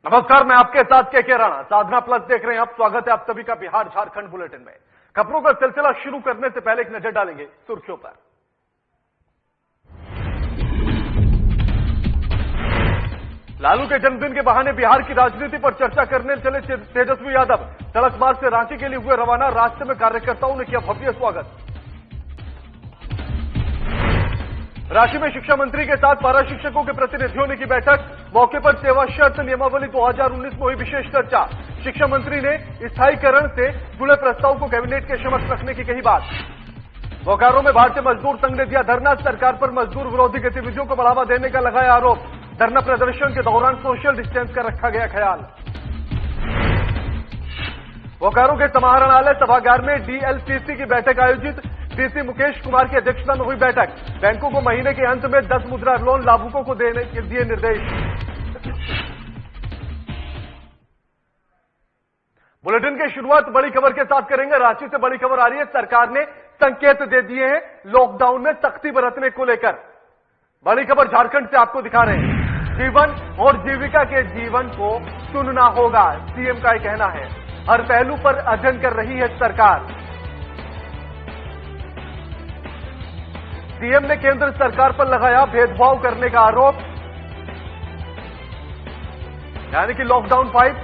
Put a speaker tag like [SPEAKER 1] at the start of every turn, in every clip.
[SPEAKER 1] नमस्कार, मैं आपके साथ के राणा। साधना प्लस देख रहे हैं आप। स्वागत है आप सभी का बिहार झारखंड बुलेटिन में। खबरों का सिलसिला शुरू करने से पहले एक नजर डालेंगे सुर्खियों पर। लालू के जन्मदिन के बहाने बिहार की राजनीति पर चर्चा करने चले तेजस्वी यादव। सड़क मार्ग से रांची के लिए हुए रवाना। रास्ते में कार्यकर्ताओं ने किया भव्य स्वागत। रांची में शिक्षा मंत्री के साथ पारा शिक्षकों के प्रतिनिधियों ने की बैठक। मौके पर सेवा शर्त नियमावली 2019 में हुई विशेष चर्चा। शिक्षा मंत्री ने स्थायीकरण से जुड़े प्रस्ताव को कैबिनेट के समक्ष रखने की कही बात। बोकारो में भारतीय मजदूर संघ ने दिया धरना। सरकार पर मजदूर विरोधी गतिविधियों को बढ़ावा देने का लगाया आरोप। धरना प्रदर्शन के दौरान सोशल डिस्टेंस का रखा गया ख्याल। बोकारो के समाहरणालय सभागार में डीएलसीसी की बैठक आयोजित। डीसी मुकेश कुमार की अध्यक्षता में हुई बैठक। बैंकों को महीने के अंत में 10 मुद्रा लोन लाभुकों को देने के दिए निर्देश। बुलेटिन की शुरुआत बड़ी खबर के साथ करेंगे। रांची से बड़ी खबर आ रही है। सरकार ने संकेत दे दिए हैं लॉकडाउन में सख्ती बरतने को लेकर। बड़ी खबर झारखंड से आपको दिखा रहे हैं। जीवन और जीविका के जीवन को चुनना होगा, सीएम का यह कहना है। हर पहलू पर अध्ययन कर रही है सरकार। सीएम ने केंद्र सरकार पर लगाया भेदभाव करने का आरोप। यानी कि लॉकडाउन 5,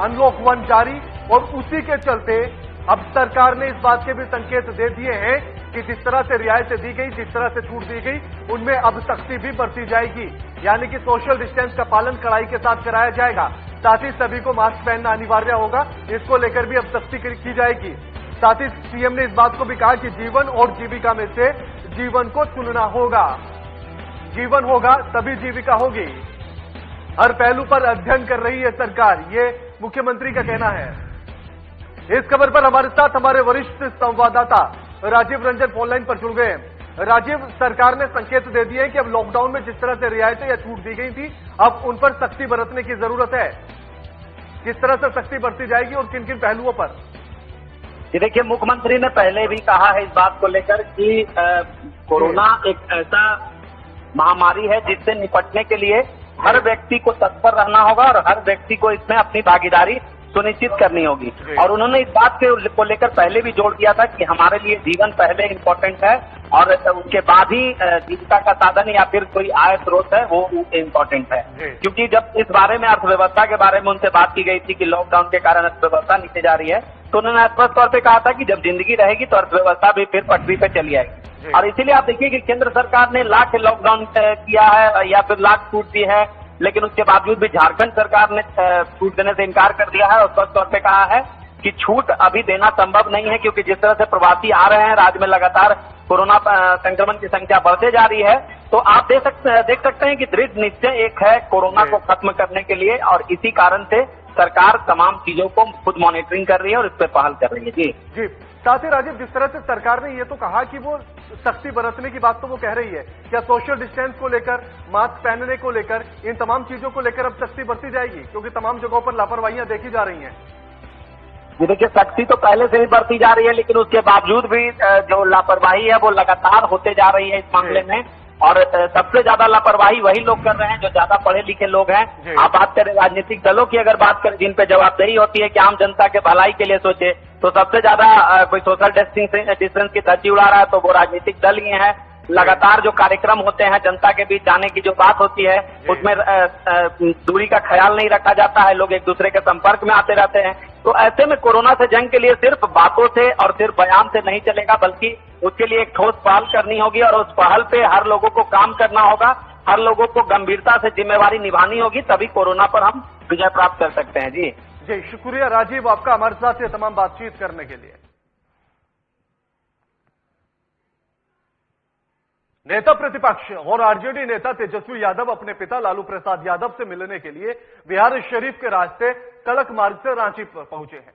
[SPEAKER 1] अनलॉक 1 जारी और उसी के चलते अब सरकार ने इस बात के भी संकेत दे दिए हैं कि जिस तरह से रियायतें दी गई, जिस तरह से छूट दी गई, उनमें अब सख्ती भी बरती जाएगी। यानी कि सोशल डिस्टेंस का पालन कड़ाई के साथ कराया जाएगा। साथ ही सभी को मास्क पहनना अनिवार्य होगा। इसको लेकर भी अब सख्ती की जाएगी। साथ ही सीएम ने इस बात को भी कहा कि जीवन और जीविका में से जीवन को चुनना होगा। जीवन होगा तभी जीविका होगी। हर पहलू पर अध्ययन कर रही है सरकार, ये मुख्यमंत्री का कहना है। इस खबर पर हमारे साथ हमारे वरिष्ठ संवाददाता राजीव रंजन फोनलाइन पर जुड़ गए हैं। राजीव, सरकार ने संकेत दे दिए कि अब लॉकडाउन में जिस तरह से रियायतें या छूट दी गई थी, अब उन पर सख्ती बरतने की जरूरत है। किस तरह से सख्ती बरती जाएगी और किन किन पहलुओं पर?
[SPEAKER 2] जी देखिए, मुख्यमंत्री ने पहले भी कहा है इस बात को लेकर कि कोरोना एक ऐसा महामारी है जिससे निपटने के लिए हर व्यक्ति को तत्पर रहना होगा और हर व्यक्ति को इसमें अपनी भागीदारी सुनिश्चित करनी होगी। और उन्होंने इस बात को लेकर पहले भी जोर दिया था कि हमारे लिए जीवन पहले इम्पोर्टेंट है और उसके बाद ही जीविका का साधन या फिर कोई आय स्रोत है वो इम्पोर्टेंट है। क्योंकि जब इस बारे में अर्थव्यवस्था के बारे में उनसे बात की गई थी कि लॉकडाउन के कारण अर्थव्यवस्था नीचे जा रही है, तो उन्होंने स्पष्ट तौर पे कहा था कि जब जिंदगी रहेगी तो अर्थव्यवस्था भी फिर पटरी पे चली आएगी। और इसीलिए आप देखिए कि केंद्र सरकार ने लाख लॉकडाउन किया है या फिर लाख छूट दी है, लेकिन उसके बावजूद भी झारखंड सरकार ने छूट देने से इनकार कर दिया है और स्पष्ट तौर पे कहा है कि छूट अभी देना संभव नहीं है। क्योंकि जिस तरह से प्रवासी आ रहे हैं, राज्य में लगातार कोरोना संक्रमण की संख्या बढ़ते जा रही है, तो आप देख सकते हैं कि दृढ़ निश्चय एक है कोरोना को खत्म करने के लिए। और इसी कारण से सरकार तमाम चीजों को खुद मॉनिटरिंग कर रही है और इस पर पहल कर रही है। जी
[SPEAKER 1] साथ ही राजीव, जिस तरह से सरकार ने ये तो कहा कि वो सख्ती बरतने की बात तो वो कह रही है, क्या सोशल डिस्टेंस को लेकर, मास्क पहनने को लेकर, इन तमाम चीजों को लेकर अब सख्ती बरती जाएगी? क्योंकि तमाम जगहों पर लापरवाहियां देखी जा रही हैं।
[SPEAKER 2] जी देखिए, सख्ती तो पहले से ही बरती जा रही है, लेकिन उसके बावजूद भी जो लापरवाही है वो लगातार होते जा रही है इस मामले में। और सबसे ज्यादा लापरवाही वही लोग कर रहे हैं जो ज्यादा पढ़े लिखे लोग हैं। आप बात करें राजनीतिक दलों की, अगर बात करें जिन पे जवाबदेही होती है कि आम जनता के भलाई के लिए सोचे, तो सबसे ज्यादा कोई सोशल डिस्टेंस की धज्जी उड़ा रहा है तो वो राजनीतिक दल ही है। लगातार जो कार्यक्रम होते हैं, जनता के बीच जाने की जो बात होती है, उसमें दूरी का ख्याल नहीं रखा जाता है। लोग एक दूसरे के संपर्क में आते रहते हैं। तो ऐसे में कोरोना से जंग के लिए सिर्फ बातों से और सिर्फ बयान से नहीं चलेगा, बल्कि उसके लिए एक ठोस पहल करनी होगी और उस पहल पे हर लोगों को काम करना होगा। हर लोगों को गंभीरता से जिम्मेवारी निभानी होगी, तभी कोरोना पर हम विजय प्राप्त कर सकते हैं। जी
[SPEAKER 1] जी, शुक्रिया राजीव आपका हमारे साथ ये तमाम बातचीत करने के लिए। नेता प्रतिपक्ष और आरजेडी नेता तेजस्वी यादव अपने पिता लालू प्रसाद यादव से मिलने के लिए बिहार शरीफ के रास्ते सड़क मार्ग से रांची पहुंचे हैं।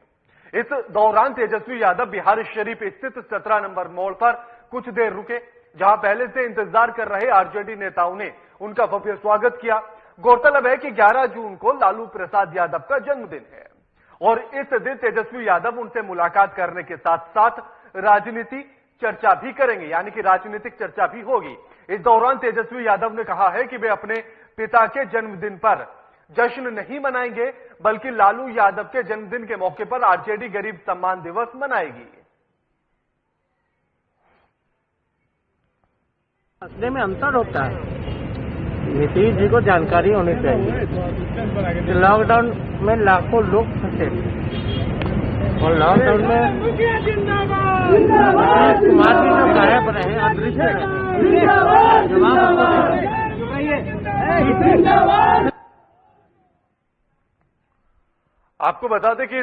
[SPEAKER 1] इस दौरान तेजस्वी यादव बिहार शरीफ स्थित 17 नंबर मोड़ पर कुछ देर रुके, जहां पहले से इंतजार कर रहे आरजेडी नेताओं ने उनका भव्य स्वागत किया। गौरतलब है कि 11 जून को लालू प्रसाद यादव का जन्मदिन है और इस दिन तेजस्वी यादव उनसे मुलाकात करने के साथ साथ राजनीति चर्चा भी करेंगे, यानी कि राजनीतिक चर्चा भी होगी। इस दौरान तेजस्वी यादव ने कहा है कि वे अपने पिता के जन्मदिन पर जश्न नहीं मनाएंगे, बल्कि लालू यादव के जन्मदिन के मौके पर आरजेडी गरीब सम्मान दिवस मनाएगी।
[SPEAKER 3] फैसले में अंतर होता है। नीतीश जी को जानकारी होनी चाहिए। लॉकडाउन में लाखों लोग फंसे और लॉकडाउन में कुमार जी जो गायब रहे, अदृश्य रहे,
[SPEAKER 1] आपको बता दें कि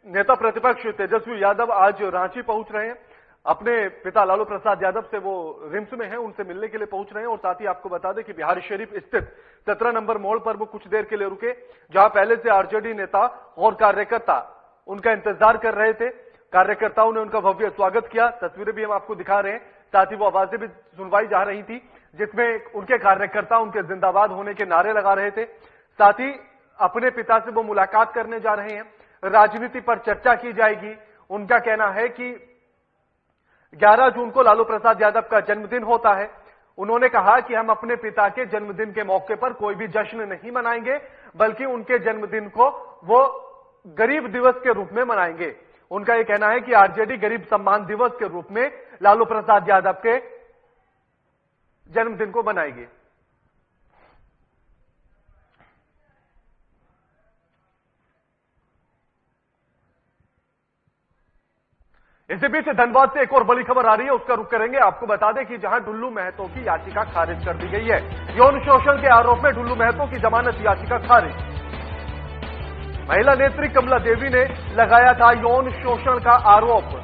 [SPEAKER 1] नेता प्रतिपक्ष तेजस्वी यादव आज रांची पहुंच रहे हैं। अपने पिता लालू प्रसाद यादव से वो रिम्स में हैं, उनसे मिलने के लिए पहुंच रहे हैं। और साथ ही आपको बता दें कि बिहार शरीफ स्थित 17 नंबर मोड़ पर वो कुछ देर के लिए रुके, जहां पहले से आरजेडी नेता और कार्यकर्ता उनका इंतजार कर रहे थे। कार्यकर्ताओं ने उनका भव्य स्वागत किया। तस्वीरें भी हम आपको दिखा रहे हैं। साथ ही वो आवाजें भी सुनवाई जा रही थी, जिसमें उनके कार्यकर्ता उनके जिंदाबाद होने के नारे लगा रहे थे। साथ ही अपने पिता से वो मुलाकात करने जा रहे हैं। राजनीति पर चर्चा की जाएगी। उनका कहना है कि 11 जून को लालू प्रसाद यादव का जन्मदिन होता है। उन्होंने कहा कि हम अपने पिता के जन्मदिन के मौके पर कोई भी जश्न नहीं मनाएंगे, बल्कि उनके जन्मदिन को वो गरीब दिवस के रूप में मनाएंगे। उनका यह कहना है कि आरजेडी गरीब सम्मान दिवस के रूप में लालू प्रसाद यादव के जन्मदिन को मनाएगी। इसी बीच धनबाद से एक और बड़ी खबर आ रही है, उसका रुख करेंगे। आपको बता दें कि जहां डुल्लू महतो की याचिका खारिज कर दी गई है। यौन शोषण के आरोप में डुल्लू महतो की जमानत याचिका खारिज। महिला नेत्री कमला देवी ने लगाया था यौन शोषण का आरोप।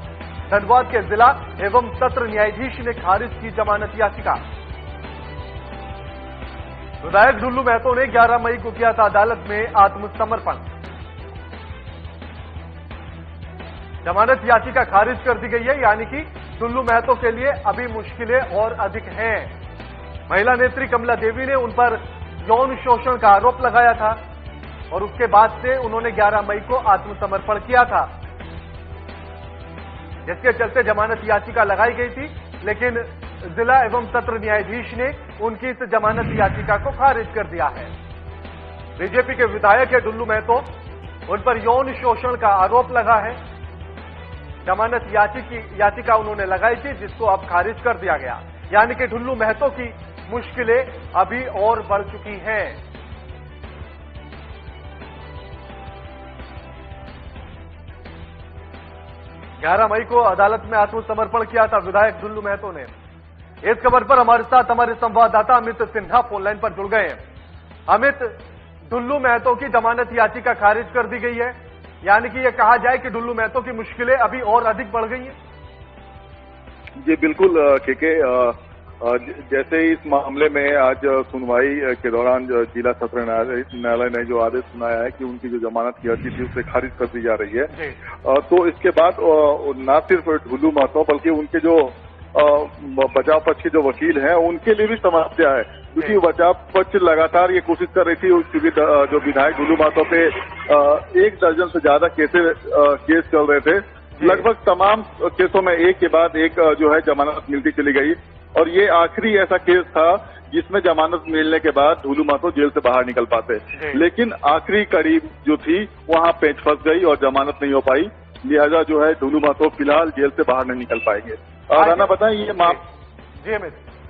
[SPEAKER 1] धनबाद के जिला एवं सत्र न्यायाधीश ने खारिज की जमानत याचिका। विधायक डुल्लू महतो ने 11 मई को किया था अदालत में आत्मसमर्पण। जमानत याचिका खारिज कर दी गई है, यानी कि डुल्लू महतो के लिए अभी मुश्किलें और अधिक हैं। महिला नेत्री कमला देवी ने उन पर यौन शोषण का आरोप लगाया था और उसके बाद से उन्होंने 11 मई को आत्मसमर्पण किया था, जिसके चलते जमानत याचिका लगाई गई थी। लेकिन जिला एवं सत्र न्यायाधीश ने उनकी इस जमानत याचिका को खारिज कर दिया है। बीजेपी के विधायक है डुल्लू महतो, उन पर यौन शोषण का आरोप लगा है। जमानत याचिका उन्होंने लगाई थी, जिसको अब खारिज कर दिया गया। यानी कि डुल्लू महतो की मुश्किलें अभी और बढ़ चुकी हैं। ग्यारह मई को अदालत में आत्मसमर्पण किया था विधायक डुल्लू महतो ने। इस खबर पर हमारे साथ हमारे संवाददाता अमित सिन्हा फोनलाइन पर जुड़ गए हैं। अमित, डुल्लू महतो की जमानत याचिका खारिज कर दी गई है, यानी कि यह कहा जाए कि डुल्लू महतो की मुश्किलें अभी और अधिक बढ़ गई हैं।
[SPEAKER 4] जी बिल्कुल केके, जैसे इस मामले में आज सुनवाई के दौरान जिला सत्र न्यायालय ने जो आदेश सुनाया है कि उनकी जो जमानत की अर्जी थी उसे खारिज कर दी जा रही है, तो इसके बाद न सिर्फ डुल्लू महतो बल्कि उनके जो बचाव पक्ष के जो वकील हैं उनके लिए भी समस्या है, क्योंकि बचाव पक्ष लगातार ये कोशिश कर रही थी क्योंकि जो विधायक डुल्लू महतो पे 1 दर्जन से ज्यादा केस चल रहे थे। लगभग तमाम केसों में एक के बाद एक जो है जमानत मिलती चली गई और ये आखिरी ऐसा केस था जिसमें जमानत मिलने के बाद डुल्लू महतो जेल से बाहर निकल पाते, लेकिन आखिरी कड़ी जो थी वहां पेंच फंस गई और जमानत नहीं हो पाई। लिहाजा जो है डुल्लू महतो फिलहाल जेल से बाहर नहीं निकल पाएंगे। राना बताएं ये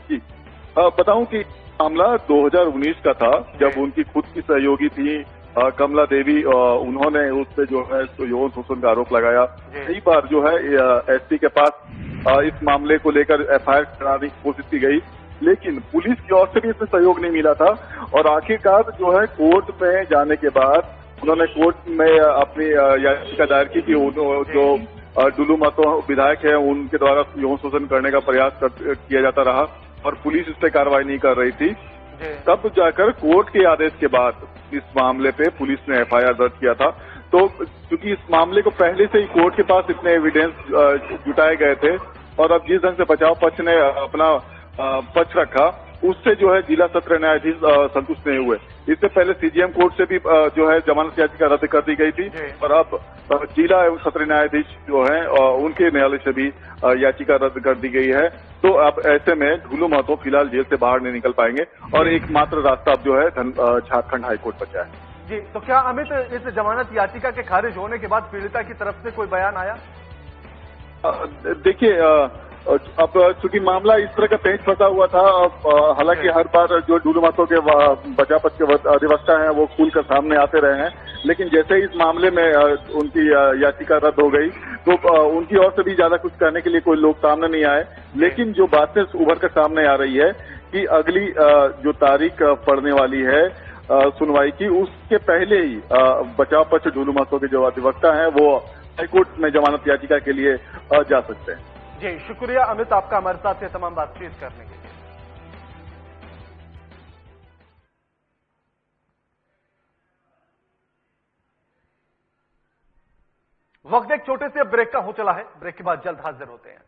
[SPEAKER 4] जी बताऊं कि मामला 2019 का था, जब उनकी खुद की सहयोगी थी कमला देवी, उन्होंने उस पर जो है यौन शोषण का आरोप लगाया। कई बार जो है एसपी के पास इस मामले को लेकर एफआईआर कराने की कोशिश की गई, लेकिन पुलिस की ओर से भी इसमें सहयोग नहीं मिला था और आखिरकार जो है कोर्ट में जाने के बाद उन्होंने कोर्ट में अपनी याचिका दायर की कि जो डुल्लू महतो विधायक है उनके द्वारा यौन शोषण करने का प्रयास किया जाता रहा और पुलिस इस पर कार्रवाई नहीं कर रही थी। तब जाकर कोर्ट के आदेश के बाद इस मामले पे पुलिस ने एफआईआर दर्ज किया था। तो क्योंकि इस मामले को पहले से ही कोर्ट के पास इतने एविडेंस जुटाए गए थे और अब जिस ढंग से बचाव पक्ष ने अपना पक्ष रखा उससे जो है जिला सत्र न्यायाधीश संतुष्ट नहीं हुए। इससे पहले सीजीएम कोर्ट से भी जो है जमानत याचिका रद्द कर दी गई थी और अब जिला एवं सत्र न्यायाधीश जो है उनके न्यायालय से भी याचिका रद्द कर दी गई है। तो अब ऐसे में डुल्लू महतो फिलहाल जेल से बाहर नहीं निकल पाएंगे और एकमात्र रास्ता अब जो है झारखंड हाईकोर्ट बचा है।
[SPEAKER 1] जी, तो क्या अमित इस जमानत याचिका के खारिज होने के बाद पीड़िता की तरफ से कोई बयान आया?
[SPEAKER 4] देखिए, अब चूंकि मामला इस तरह का पेच फंसा हुआ था, हालांकि हर बार जो डूलूमातो के बचाव पक्ष के अधिवक्ता हैं वो खुलकर सामने आते रहे हैं, लेकिन जैसे इस मामले में उनकी याचिका रद्द हो गई तो उनकी ओर से भी ज्यादा कुछ कहने के लिए कोई लोग सामने नहीं आए। लेकिन जो बातें उभर कर सामने आ रही है कि अगली जो तारीख पड़ने वाली है सुनवाई की, उसके पहले ही बचाव पक्ष डूलूमातो के जो अधिवक्ता हैं वो हाईकोर्ट में जमानत याचिका के लिए जा सकते हैं।
[SPEAKER 1] जी, शुक्रिया अमित आपका हमारे साथ ये तमाम बातचीत करने के लिए। वक्त एक छोटे से ब्रेक का हो चला है, ब्रेक के बाद जल्द हाजिर होते हैं।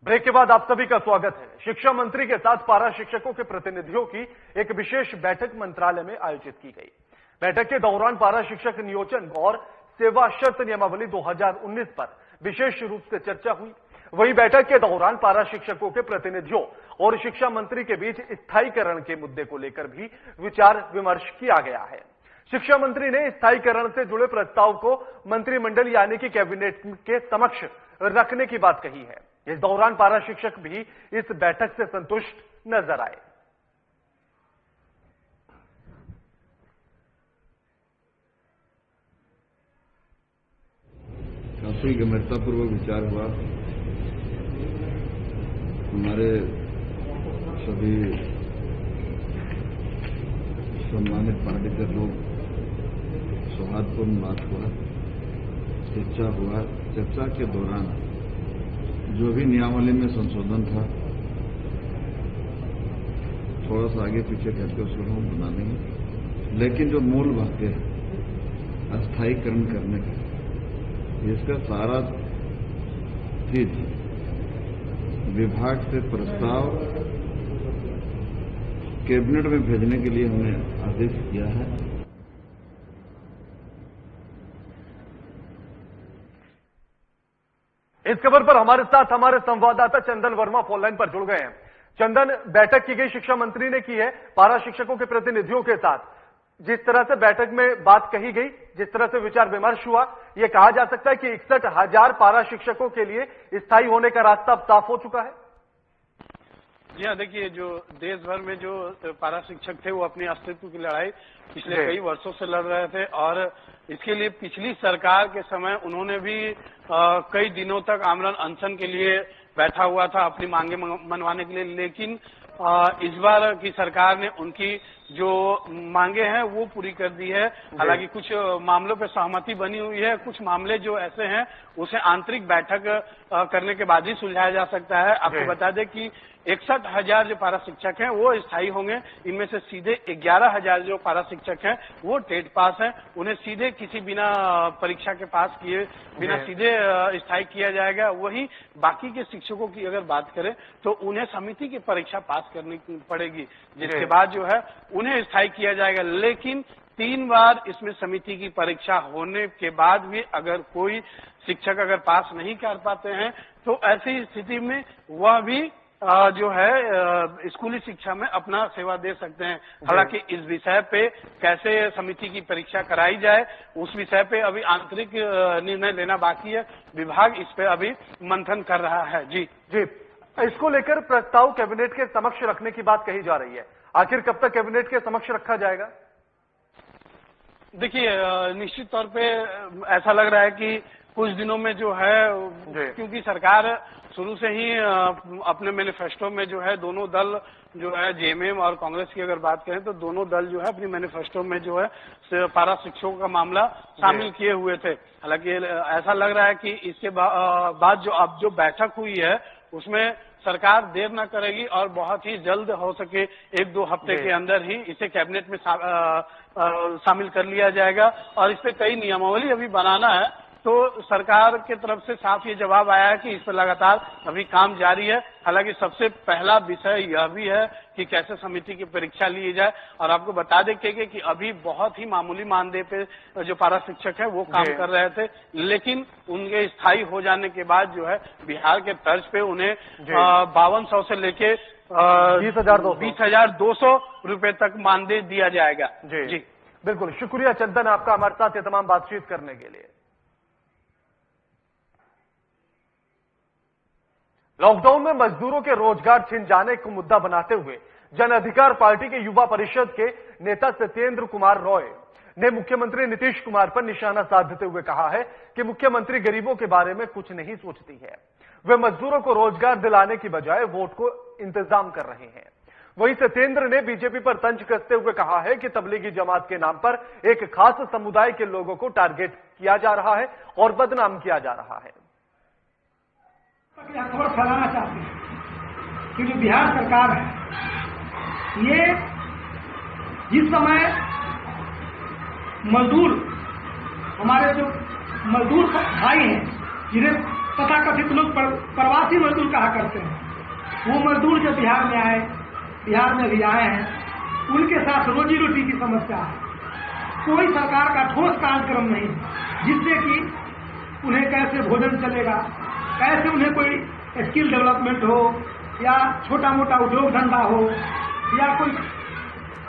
[SPEAKER 1] ब्रेक के बाद आप सभी का स्वागत है। शिक्षा मंत्री के साथ पारा शिक्षकों के प्रतिनिधियों की एक विशेष बैठक मंत्रालय में आयोजित की गई। बैठक के दौरान पारा शिक्षक नियोजन और सेवा शर्त नियमावली 2019 पर विशेष रूप से चर्चा हुई। वहीं बैठक के दौरान पारा शिक्षकों के प्रतिनिधियों और शिक्षा मंत्री के बीच स्थायीकरण के मुद्दे को लेकर भी विचार विमर्श किया गया है। शिक्षा मंत्री ने स्थायीकरण से जुड़े प्रस्ताव को मंत्रिमंडल यानी कि कैबिनेट के समक्ष रखने की बात कही है। इस दौरान पारा शिक्षक भी इस बैठक से संतुष्ट नजर आए।
[SPEAKER 5] काफी गंभीरतापूर्वक विचार हुआ। हमारे सभी सम्मानित पार्टीकर लोग, सौहार्दपूर्ण बात हुआ, चर्चा हुआ। चर्चा के दौरान जो भी नियमावली में संशोधन था, थोड़ा सा आगे पीछे करके उसको हम बना देंगे, लेकिन जो मूल बातें हैं अस्थायीकरण करने की, इसका सारा चीज विभाग से प्रस्ताव कैबिनेट में भेजने के लिए हमने आदेश किया है।
[SPEAKER 1] इस खबर पर हमारे साथ हमारे संवाददाता चंदन वर्मा फोन लाइन पर जुड़ गए हैं। चंदन, बैठक की गई शिक्षा मंत्री ने की है पारा शिक्षकों के प्रतिनिधियों के साथ। जिस तरह से बैठक में बात कही गई, जिस तरह से विचार विमर्श हुआ, यह कहा जा सकता है कि 61,000 पारा शिक्षकों के लिए स्थायी होने का रास्ता अब साफ हो चुका है।
[SPEAKER 6] जी हाँ, देखिए, जो देश भर में जो पारा शिक्षक थे वो अपने अस्तित्व की लड़ाई पिछले कई वर्षों से लड़ रहे थे और इसके लिए पिछली सरकार के समय उन्होंने भी कई दिनों तक आमरण अनशन के लिए बैठा हुआ था अपनी मांगे मनवाने के लिए। लेकिन इस बार की सरकार ने उनकी जो मांगे हैं वो पूरी कर दी है। हालांकि कुछ मामलों पे सहमति बनी हुई है, कुछ मामले जो ऐसे हैं उसे आंतरिक बैठक करने के बाद ही सुलझाया जा सकता है। आपको बता दें कि 61,000 जो पारा शिक्षक हैं वो स्थायी होंगे। इनमें से सीधे 11,000 जो पारा शिक्षक हैं वो टेट पास हैं। उन्हें सीधे किसी बिना परीक्षा के पास किए बिना सीधे स्थायी किया जाएगा। वही बाकी के शिक्षकों की अगर बात करें तो उन्हें समिति की परीक्षा पास करनी पड़ेगी, जिसके बाद जो है उन्हें स्थायी किया जाएगा। लेकिन 3 बार इसमें समिति की परीक्षा होने के बाद भी अगर कोई शिक्षक अगर पास नहीं कर पाते हैं तो ऐसी स्थिति में वह भी जो है स्कूली शिक्षा में अपना सेवा दे सकते हैं। हालांकि इस विषय पे कैसे समिति की परीक्षा कराई जाए उस विषय पे अभी आंतरिक निर्णय लेना बाकी है। विभाग इस पे अभी मंथन कर रहा है। जी,
[SPEAKER 1] इसको लेकर प्रस्ताव कैबिनेट के समक्ष रखने की बात कही जा रही है। आखिर कब तक कैबिनेट के समक्ष रखा जाएगा?
[SPEAKER 6] देखिए, निश्चित तौर पे ऐसा लग रहा है कि कुछ दिनों में जो है, क्योंकि सरकार शुरू से ही अपने मैनिफेस्टो में जो है दोनों दल जो है जेएमएम और कांग्रेस की अगर बात करें तो दोनों दल जो है अपनी मैनिफेस्टो में जो है पारा शिक्षकों का मामला शामिल किए हुए थे। हालांकि ऐसा लग रहा है कि इसके बाद जो अब जो बैठक हुई है उसमें सरकार देर न करेगी और बहुत ही जल्द हो सके 1-2 हफ्ते के अंदर ही इसे कैबिनेट में शामिल कर लिया जाएगा और इस पे कई नियमावली अभी बनाना है। तो सरकार की तरफ से साफ ये जवाब आया है कि इस पर लगातार अभी काम जारी है। हालांकि सबसे पहला विषय यह भी है कि कैसे समिति की परीक्षा ली जाए और आपको बता दें कि अभी बहुत ही मामूली मानदेय पे जो पारा शिक्षक है वो काम कर रहे थे, लेकिन उनके स्थायी हो जाने के बाद जो है बिहार के तर्ज पे उन्हें 5200 से लेके 20,200 रुपए तक मानदेय दिया जाएगा। जी
[SPEAKER 1] बिल्कुल, शुक्रिया चंदन आपका हमारे साथ ये तमाम बातचीत करने के लिए। लॉकडाउन में मजदूरों के रोजगार छिन जाने को मुद्दा बनाते हुए जन अधिकार पार्टी के युवा परिषद के नेता सत्येंद्र कुमार रॉय ने मुख्यमंत्री नीतीश कुमार पर निशाना साधते हुए कहा है कि मुख्यमंत्री गरीबों के बारे में कुछ नहीं सोचती है, वे मजदूरों को रोजगार दिलाने की बजाय वोट को इंतजाम कर रहे हैं। वहीं सत्येंद्र ने बीजेपी पर तंज कसते हुए कहा है कि तबलीगी जमात के नाम पर एक खास समुदाय के लोगों को टारगेट किया जा रहा है और बदनाम किया जा रहा है।
[SPEAKER 7] यह खबर फैलाना चाहते हैं कि जो बिहार सरकार है ये जिस समय मजदूर, हमारे जो मजदूर भाई हैं जिन्हें तथाकथित लोग प्रवासी मजदूर कहा करते हैं, वो मजदूर जो बिहार में आए, बिहार में भी आए हैं, उनके साथ रोजी रोटी की समस्या है। कोई सरकार का ठोस कार्यक्रम नहीं जिससे कि उन्हें कैसे भोजन चलेगा, कैसे उन्हें कोई स्किल डेवलपमेंट हो या छोटा मोटा उद्योग धंधा हो या कोई,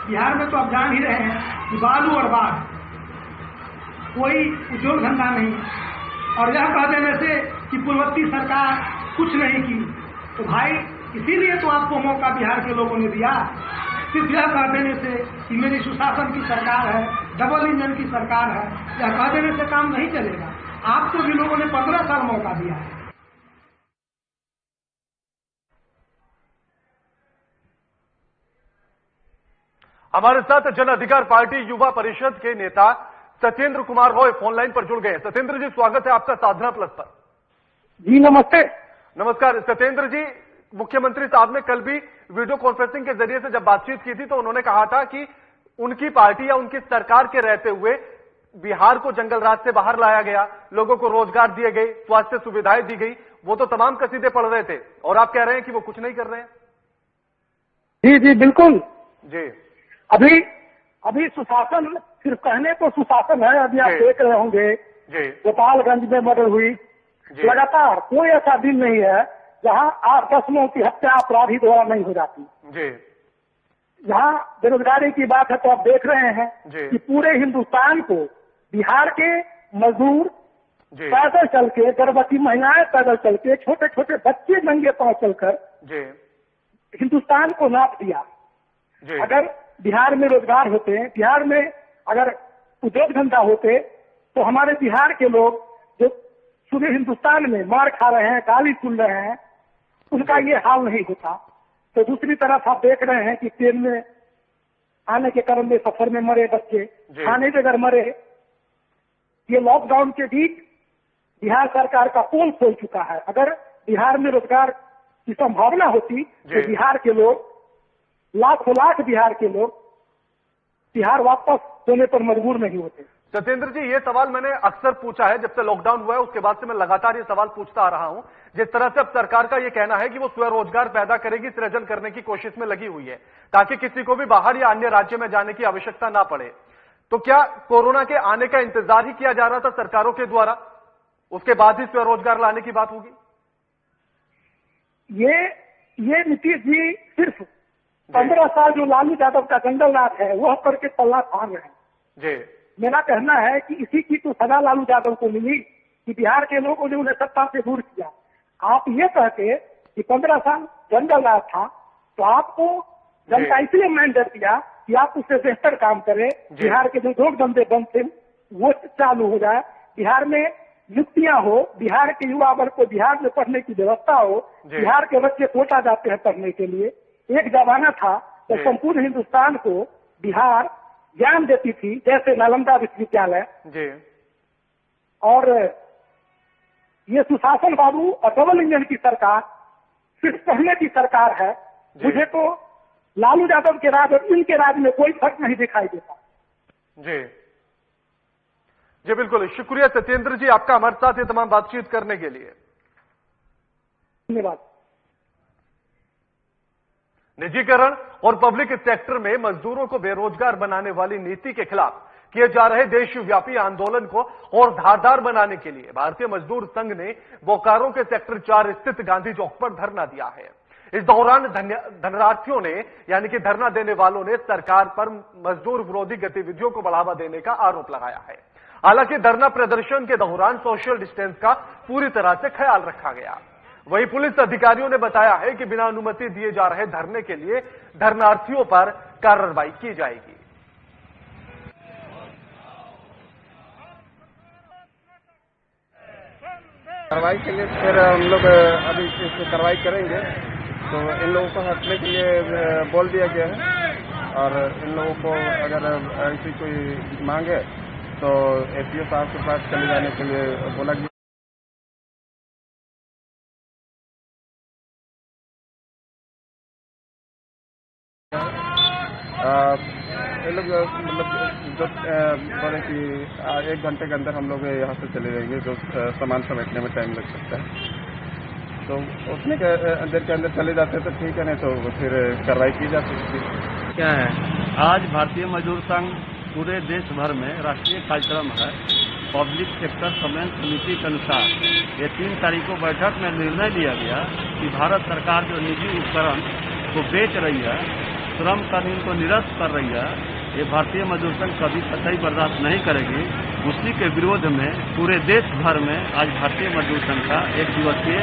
[SPEAKER 7] बिहार में तो आप जान ही रहे हैं कि बालू और बाढ़, कोई उद्योग धंधा नहीं। और यह कह देने से कि पूर्ववर्ती सरकार कुछ नहीं की, तो भाई इसीलिए तो आपको मौका बिहार के लोगों ने दिया। सिर्फ यह कह देने से कि मेरी सुशासन की सरकार है, डबल इंजन की सरकार है, यह कह देने से काम नहीं चलेगा। आपको भी लोगों ने 15 साल मौका दिया है।
[SPEAKER 1] हमारे साथ जन अधिकार पार्टी युवा परिषद के नेता सत्येंद्र कुमार रॉय फोन लाइन पर जुड़ गए। सत्येंद्र जी, स्वागत है आपका साधना प्लस पर।
[SPEAKER 7] जी नमस्ते।
[SPEAKER 1] नमस्कार सत्येंद्र जी, मुख्यमंत्री साहब ने कल भी वीडियो कॉन्फ्रेंसिंग के जरिए से जब बातचीत की थी तो उन्होंने कहा था कि उनकी पार्टी या उनकी सरकार के रहते हुए बिहार को जंगल राज से बाहर लाया गया, लोगों को रोजगार दिए गए, स्वास्थ्य सुविधाएं दी गई, वो तो तमाम कसीदे पढ़ रहे थे और आप कह रहे हैं कि वो कुछ नहीं कर रहे हैं।
[SPEAKER 7] जी जी बिल्कुल
[SPEAKER 1] जी।
[SPEAKER 7] अभी सुशासन सिर्फ कहने को सुशासन है। अभी आप देख रहे होंगे गोपालगंज में मर्डर हुई, लगातार कोई ऐसा दिन नहीं है जहां 8-10 लोगों की हत्या अपराधी द्वारा नहीं हो जाती। यहाँ बेरोजगारी की बात है तो आप देख रहे हैं कि पूरे हिंदुस्तान को बिहार के मजदूर पैदल चल के, गर्भवती महिलाएं पैदल चल के, छोटे छोटे बच्चे नंगे पांव चलकर हिंदुस्तान को नाप दिया। अगर बिहार में रोजगार होते, बिहार में अगर उद्योग धंधा होते तो हमारे बिहार के लोग जो पूरे हिंदुस्तान में मार खा रहे हैं, गाली सुन रहे हैं, उनका ये हाल नहीं होता। तो दूसरी तरफ आप देख रहे हैं कि ट्रेन में आने के क्रम में सफर में मरे बच्चे, खाने बगैर मरे। ये लॉकडाउन के बीच बिहार सरकार का पोल खोल चुका है। अगर बिहार में रोजगार की संभावना होती तो बिहार के लोग, लाखों लाख बिहार के लोग बिहार वापस होने पर मजबूर नहीं होते।
[SPEAKER 1] सत्येंद्र जी, ये सवाल मैंने अक्सर पूछा है, जब से लॉकडाउन हुआ है उसके बाद से मैं लगातार ये सवाल पूछता आ रहा हूं। जिस तरह से अब सरकार का ये कहना है कि वो स्वरोजगार पैदा करेगी, सृजन करने की कोशिश में लगी हुई है ताकि किसी को भी बाहर या अन्य राज्य में जाने की आवश्यकता ना पड़े, तो क्या कोरोना के आने का इंतजार ही किया जा रहा था सरकारों के द्वारा, उसके बाद ही स्वरोजगार लाने की बात होगी?
[SPEAKER 7] ये नीतीश जी सिर्फ 15 साल जो लालू यादव का जंगल राज है वह करके पल्ला फाड़ रहे हैं। मेरा कहना है कि इसी की तो सजा लालू यादव को मिली कि बिहार के लोगों ने उन्हें सत्ता से दूर किया। आप ये कहते कि 15 साल जंगल राज था तो आपको जनता इसलिए मैंडेट दिया कि आप उससे बेहतर काम करें, बिहार के जो उद्योग धंधे बंद थे वो चालू हो जाए, बिहार में नियुक्तियां हो, बिहार के युवा वर्ग को बिहार में पढ़ने की व्यवस्था हो, बिहार के बच्चे कोटा जाते हैं पढ़ने के लिए। एक जमाना था तो संपूर्ण हिंदुस्तान को बिहार ज्ञान देती थी, जैसे नालंदा विश्वविद्यालय। और ये सुशासन बाबू और डबल इंजन की सरकार सिर्फ कहने की सरकार है। मुझे तो लालू यादव के राज और इनके राज में कोई फर्क नहीं दिखाई देता।
[SPEAKER 1] जी बिल्कुल, शुक्रिया सत्येंद्र जी आपका हमारे साथ ये तमाम बातचीत करने के लिए।
[SPEAKER 7] धन्यवाद।
[SPEAKER 1] निजीकरण और पब्लिक सेक्टर में मजदूरों को बेरोजगार बनाने वाली नीति के खिलाफ किए जा रहे देशव्यापी आंदोलन को और धारदार बनाने के लिए भारतीय मजदूर संघ ने बोकारो के सेक्टर 4 स्थित गांधी चौक पर धरना दिया है। इस दौरान धरनार्थियों ने यानी कि धरना देने वालों ने सरकार पर मजदूर विरोधी गतिविधियों को बढ़ावा देने का आरोप लगाया है। हालांकि धरना प्रदर्शन के दौरान सोशल डिस्टेंस का पूरी तरह से ख्याल रखा गया। वहीं पुलिस अधिकारियों ने बताया है कि बिना अनुमति दिए जा रहे धरने के लिए धरनार्थियों पर कार्रवाई की जाएगी।
[SPEAKER 8] कार्रवाई के लिए फिर हम लोग अभी इसको कार्रवाई करेंगे। तो इन लोगों को हटने के लिए बोल दिया गया है और इन लोगों को अगर ऐसी कोई मांग है तो एसपीओ साहब के पास चले जाने के लिए बोला गया। ये लोग मतलब जो बोले कि 1 घंटे के अंदर हम लोग यहाँ से चले जाएंगे, जो सामान समेटने में टाइम लग सकता है। तो उतने के अंदर चले जाते तो ठीक है, नहीं तो फिर कार्रवाई की जा सकती है।
[SPEAKER 9] क्या है, आज भारतीय मजदूर संघ पूरे देश भर में राष्ट्रीय कार्यक्रम है। पब्लिक सेक्टर समन्वय समिति के अनुसार ये 3 तारीख को बैठक में निर्णय लिया गया कि भारत सरकार जो निजी उपकरण को बेच रही है, श्रम कानून को निरस्त कर रही है, ये भारतीय मजदूर संघ कभी कतई बर्दाश्त नहीं करेगी। उसी के विरोध में पूरे देश भर में आज भारतीय मजदूर संघ का 1 दिवसीय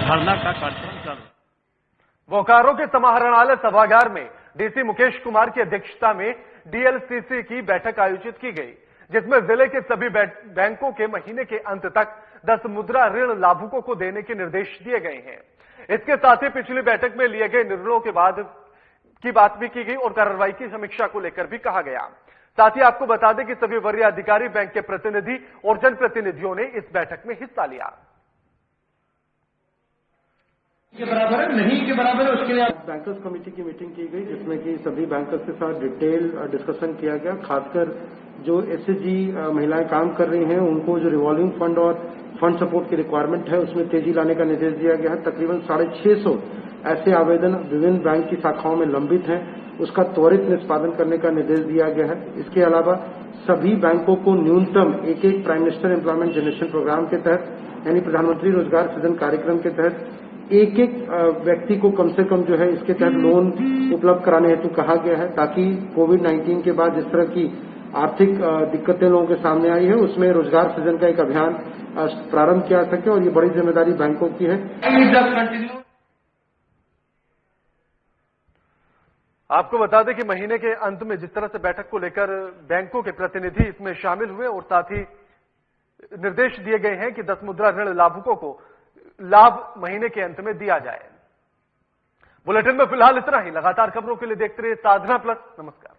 [SPEAKER 9] धरना का कार्यक्रम चल रहा है।
[SPEAKER 1] बोकारो के समाहरणालय सभागार में डीसी मुकेश कुमार की अध्यक्षता में डीएलसीसी की बैठक आयोजित की गई, जिसमें जिले के सभी बैंकों के महीने के अंत तक 10 मुद्रा ऋण लाभुकों को देने के निर्देश दिए गए हैं। इसके साथ ही पिछली बैठक में लिए गए निर्णयों के बाद की बात भी की गई और कार्रवाई की समीक्षा को लेकर भी कहा गया। साथ ही आपको बता दें कि सभी वरीय अधिकारी, बैंक के प्रतिनिधि और जनप्रतिनिधियों ने इस बैठक में हिस्सा लिया।
[SPEAKER 10] के बराबर है, नहीं के बराबर है, उसके लिए
[SPEAKER 11] बैंकर्स कमेटी की मीटिंग की गई, जिसमें कि सभी बैंकर्स के साथ डिटेल डिस्कशन किया गया। खासकर जो एसएचजी महिलाएं काम कर रही हैं, उनको जो रिवॉल्विंग फंड और फंड सपोर्ट की रिक्वायरमेंट है, उसमें तेजी लाने का निर्देश दिया गया है। तकरीबन 650 ऐसे आवेदन विभिन्न बैंक की शाखाओं में लंबित हैं, उसका त्वरित निष्पादन करने का निर्देश दिया गया है। इसके अलावा सभी बैंकों को न्यूनतम एक prime minister employment generation programme के तहत, यानी प्रधानमंत्री रोजगार सृजन कार्यक्रम के तहत एक व्यक्ति को कम से कम जो है इसके तहत लोन उपलब्ध कराने हेतु कहा गया है, ताकि कोविड-19 के बाद जिस तरह की आर्थिक दिक्कतें लोगों के सामने आई है, उसमें रोजगार सृजन का एक अभियान प्रारंभ किया जा सके, और ये बड़ी जिम्मेदारी बैंकों की है।
[SPEAKER 1] आपको बता दें कि महीने के अंत में जिस तरह से बैठक को लेकर बैंकों के प्रतिनिधि इसमें शामिल हुए और साथ ही निर्देश दिए गए हैं कि 10 मुद्रा ऋण लाभुकों को लाभ महीने के अंत में दिया जाए। बुलेटिन में फिलहाल इतना ही। लगातार खबरों के लिए देखते रहिए साधना प्लस। नमस्कार।